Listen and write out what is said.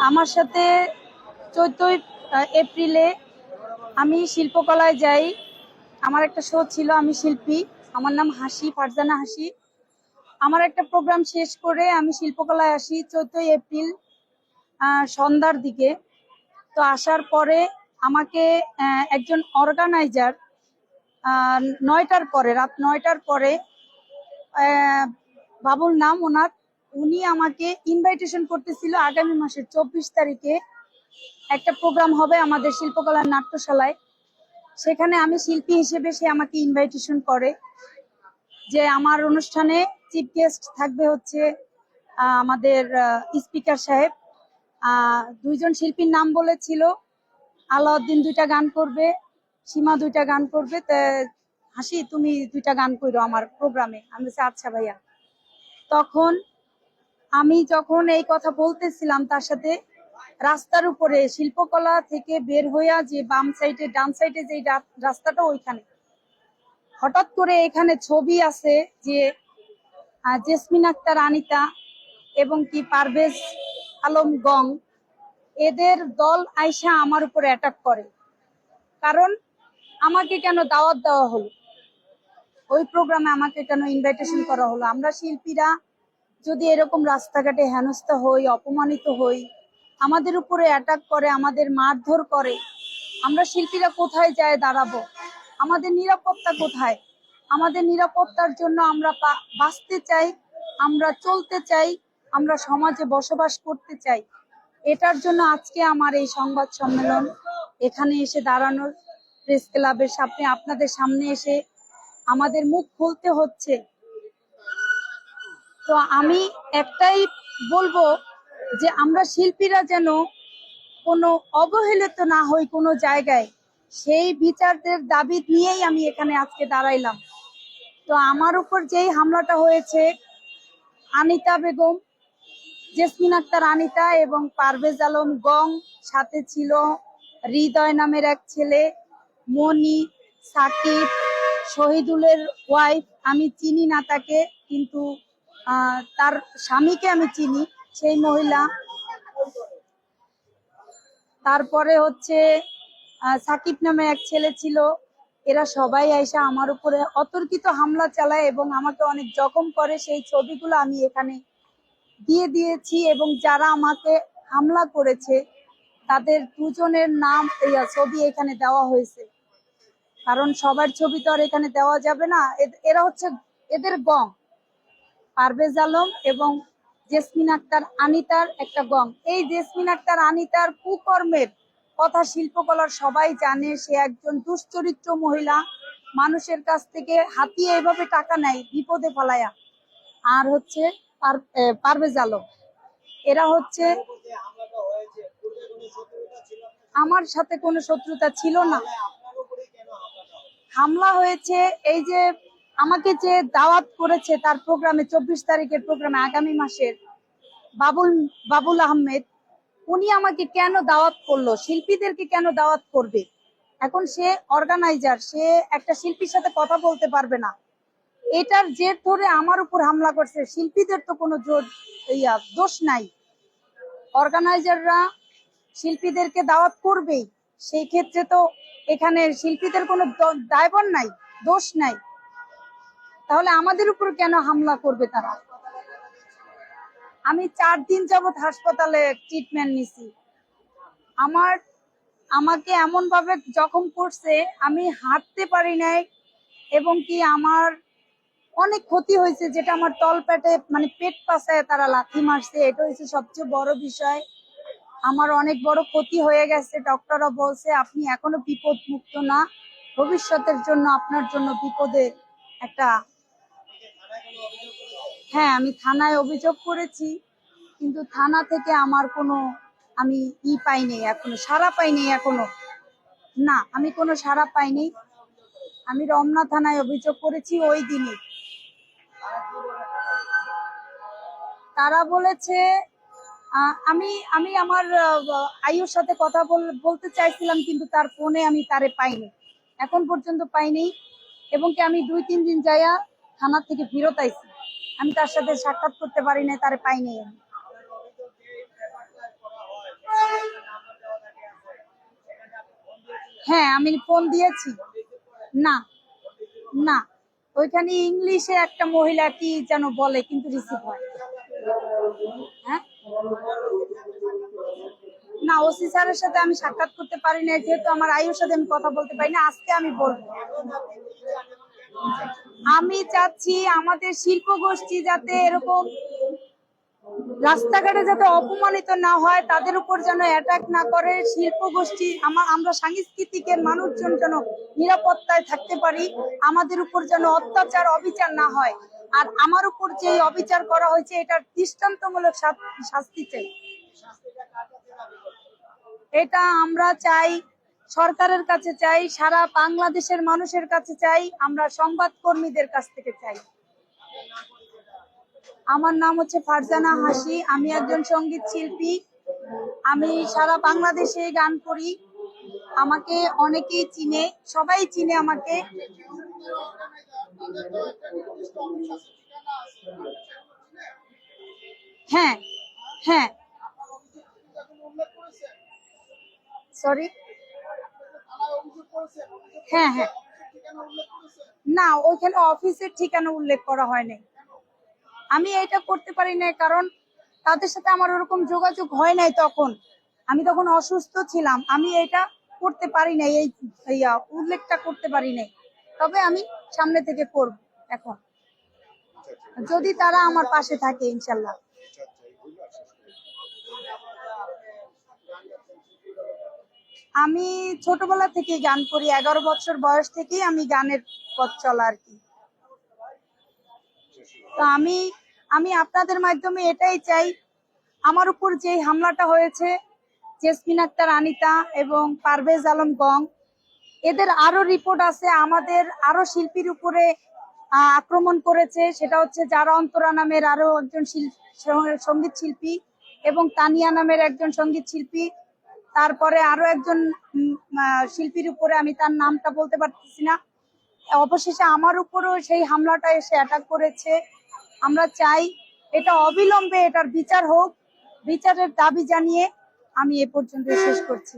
আমার সাথে 14 এপ্রিলে আমি শিল্পকলায় যাই। আমার একটা শো ছিল, আমি শিল্পী, আমার নাম হাসি, ফারজানা হাসি। আমার একটা প্রোগ্রাম শেষ করে আমি শিল্পকলায় আসি 14 এপ্রিল সন্ধ্যার দিকে। তো আসার পরে আমাকে একজন অর্গানাইজার 9টার পরে, রাত 9টার পরে, বাবুল নাম ওনার, উনি আমাকে ইনভাইটেশন করতেছিল আগামী মাসের 24 তারিখে একটা প্রোগ্রাম হবে আমাদের শিল্পকলার নাট্যশালায়। সেখানে আমি শিল্পী হিসেবে সে আমাকে ইনভাইটেশন করে যে আমার অনুষ্ঠানে চিফ গেস্ট থাকবে হচ্ছে আমাদের স্পিকার সাহেব। দুইজন শিল্পীর নাম বলেছিল, আলাউদ্দিন 2টা গান করবে, সীমা 2টা গান করবে। হাসি তুমি 2টা গান করো আমার প্রোগ্রামে। আমি বলছি আচ্ছা ভাইয়া। তখন আমি যখন এই কথা বলতেছিলাম তার সাথে, রাস্তার উপরে শিল্পকলা থেকে বের হইয়া যে বাম সাইডে ডান সাইডে যে রাস্তাটা, ওইখানে হঠাৎ করে এখানে ছবি আছে যে জেসমিন আক্তার আনিতা এবং কি পারভেজ আলম গং, এদের দল আইসা আমার উপরে অ্যাটাক করে। কারণ আমাকে কেন দাওয়াত দেওয়া হলো, ওই প্রোগ্রামে আমাকে কেন ইনভাইটেশন করা হলো? আমরা শিল্পীরা যদি এরকম রাস্তাঘাটে হেনস্থা হই, অপমানিত হই, আমাদের উপরে অ্যাটাক করে, আমাদের মারধর করে, আমরা শিল্পীরা কোথায় যায় দাঁড়াবো? আমাদের নিরাপত্তা কোথায়? আমাদের নিরাপত্তার জন্য আমরা বাঁচতে চাই, আমরা চলতে চাই, আমরা সমাজে বসবাস করতে চাই। এটার জন্য আজকে আমার এই সংবাদ সম্মেলন, এখানে এসে দাঁড়ানোর, প্রেস ক্লাবের সামনে আপনাদের সামনে এসে আমাদের মুখ খুলতে হচ্ছে। তো আমি একটাই বলবো যে আমরা শিল্পীরা যেন কোনো অবহেলিত না হই কোনো জায়গায়, সেই বিচারদের দাবি নিয়েই আমি এখানে আজকে দাঁড়াইলাম। তো আমার উপর যেই হামলাটা হয়েছে, আনিতা বেগম, জেসমিন আক্তার আনিতা এবং পারভেজ আলম গং, সাথে ছিল হৃদয় নামের এক ছেলে, মনি, সাকিব, শহীদুলের ওয়াইফ, আমি চিনি না তাকে, কিন্তু তার স্বামীকে আমি চিনি, সেই মহিলা। তারপরে হচ্ছে সাকিব নামে এক ছেলে ছিল। এরা সবাই আইসা আমার উপরে অতর্কিত হামলা চালায় এবং আমাকে অনেক জখম করে। সেই ছবিগুলো আমি এখানে দিয়ে দিয়েছি এবং যারা আমাকে হামলা করেছে তাদের দুজনের নাম ছবি এখানে দেওয়া হয়েছে। কারণ সবার ছবি তো আর এখানে দেওয়া যাবে না। এরা হচ্ছে এদের গং, পারভেজ আলম এবং জেসমিন আক্তার আনিতার একটা গং। এই জেসমিন আক্তার আনিতার কুকর্মের কথা শিল্পকলার সবাই জানে। সে একজন দুশ্চরিত্র মহিলা, মানুষের কাছ থেকে হাতিয়ে এভাবে টাকা নেয় বিপদে ফেলায়া। আর হচ্ছে পারভেজ আলম, এরা হচ্ছে, আমার সাথে কোনো শত্রুতা ছিল না। হামলা হয়েছে এই যে আমাকে যে দাওয়াত করেছে তার প্রোগ্রামে, 24 তারিখের প্রোগ্রামে, আগামী মাসের, বাবুল আহমেদ, উনি আমাকে কেন দাওয়াত করলো? শিল্পীদেরকে কেন দাওয়াত করবে? এখন সে অর্গানাইজার, সে একটা শিল্পীর সাথে কথা বলতে পারবে না। এটার জের ধরে আমার উপর হামলা করছে। শিল্পীদের তো কোনো দোষ নাই। অর্গানাইজাররা শিল্পীদেরকে দাওয়াত করবেই, সেই ক্ষেত্রে তো এখানে শিল্পীদের কোনো দায়ভার নাই, দোষ নাই। তাহলে আমাদের উপর কেন হামলা করবে তারা? আমি 4 দিন যাবত হাসপাতালে ট্রিটমেন্ট নিছি। আমাকে এমন ভাবে জখম করছে, আমি হাঁটতে পারি নাই এবং কি আমার অনেক ক্ষতি হয়েছে, যেটা আমার তলপেটে মানে পেট পাশায় তারা লাথি মারছে। এটা হচ্ছে সবচেয়ে বড় বিষয়। আমার অনেক বড় ক্ষতি হয়ে গেছে। ডক্টররা বলছে আপনি এখনো বিপদ মুক্ত না, ভবিষ্যতের জন্য আপনার জন্য বিপদে একটা। হ্যাঁ, আমি থানায় অভিযোগ করেছি, কিন্তু থানা থেকে আমার কোনো, আমি পাইনি এখনো, সাড়া পাইনি এখনো। না, আমি কোনো সাড়া পাইনি। আমি রমনা থানায় অভিযোগ করেছি ওই দিনই। তারা বলেছে আমি আমি আমার আয়ুর সাথে কথা বলতে চাইছিলাম, কিন্তু তার ফোনে আমি তারে পাইনি, এখন পর্যন্ত পাইনি। এবং কি আমি 2-3 দিন যাইয়া থানা থেকে ফেরত আইছি। আমি তার সাথে সাক্ষাৎ করতে পারি নাই, তারে পাই নাই আমি। হ্যাঁ, আমি ফোন দিয়েছি। না, না, ওইখানে ইংলিশে একটা মহিলা কি যেন বলে, কিন্তু রিসিভ হয়। হ্যাঁ, না, ওসি স্যারের সাথে আমি সাক্ষাৎ করতে পারি না, যেহেতু আমার আয়ুর সাথে আমি কথা বলতে পারি না। আজকে আমি বলবো। আমি চাচ্ছি আমাদের শিল্প গোষ্ঠী যাতে এরকম রাস্তাঘাটে যাতে অপমানিত না হয়, তাদের উপর যেন অ্যাটাক না করে। শিল্প গোষ্ঠী আমরা সাংস্কৃতিকের মানুষজন যেন নিরাপত্তায় থাকতে পারি, আমাদের উপর যেন অত্যাচার অবিচার না হয়। আর আমার উপর যে অবিচার করা হয়েছে, এটার দৃষ্টান্তমূলক শাস্তি চাই। এটা আমরা চাই, সরকারের কাছে চাই, সারা বাংলাদেশের মানুষের কাছে চাই, আমরা সংবাদ কর্মীদের কাছ থেকে চাই। আমার নাম হচ্ছে ফারজানা হাসি, আমি একজন সঙ্গীত শিল্পী। আমি সারা বাংলাদেশে গান করি, আমাকে অনেকেই চিনে, সবাই চিনে আমাকে। হ্যাঁ, হ্যাঁ, সরি, হ্যাঁ, হ্যাঁ, না, ওইখানে অফিসের ঠিকানা উল্লেখ করা হয়নি। আমি এটা করতে পারি না, কারণ তাদের সাথে আমার ওরকম যোগাযোগ হয় নাই। তখন আমি তখন অসুস্থ ছিলাম, আমি এটা করতে পারি নাই, এই উল্লেখটা করতে পারি নাই। তবে আমি সামনে থেকে করব এখন, যদি তারা আমার পাশে থাকে, ইনশাল্লাহ। আমি ছোটবেলা থেকে গান করি, 11 বছর বয়স থেকেই আমি গানের পথ চলা আর কি। তো আমি আমি আপনাদের মাধ্যমে এটাই চাই, আমার উপর যে হামলাটা হয়েছে, জেসমিন আক্তার আনিতা এবং পারভেজ আলম গং, এদের আরো রিপোর্ট আছে, আমাদের আরো শিল্পীর উপরে আক্রমণ করেছে। সেটা হচ্ছে যারা অন্তরা নামের আরো একজন সঙ্গীত শিল্পী এবং তানিয়া নামের একজন সঙ্গীত শিল্পী, তারপরে আরো একজন শিল্পীর উপরে, আমি তার নামটা বলতে পারতেছি না। অবশেষে আমার উপরও সেই হামলাটা এসে অ্যাটাক করেছে। আমরা চাই এটা অবিলম্বে এটার বিচার হোক। বিচারের দাবি জানিয়ে আমি এ পর্যন্ত শেষ করছি।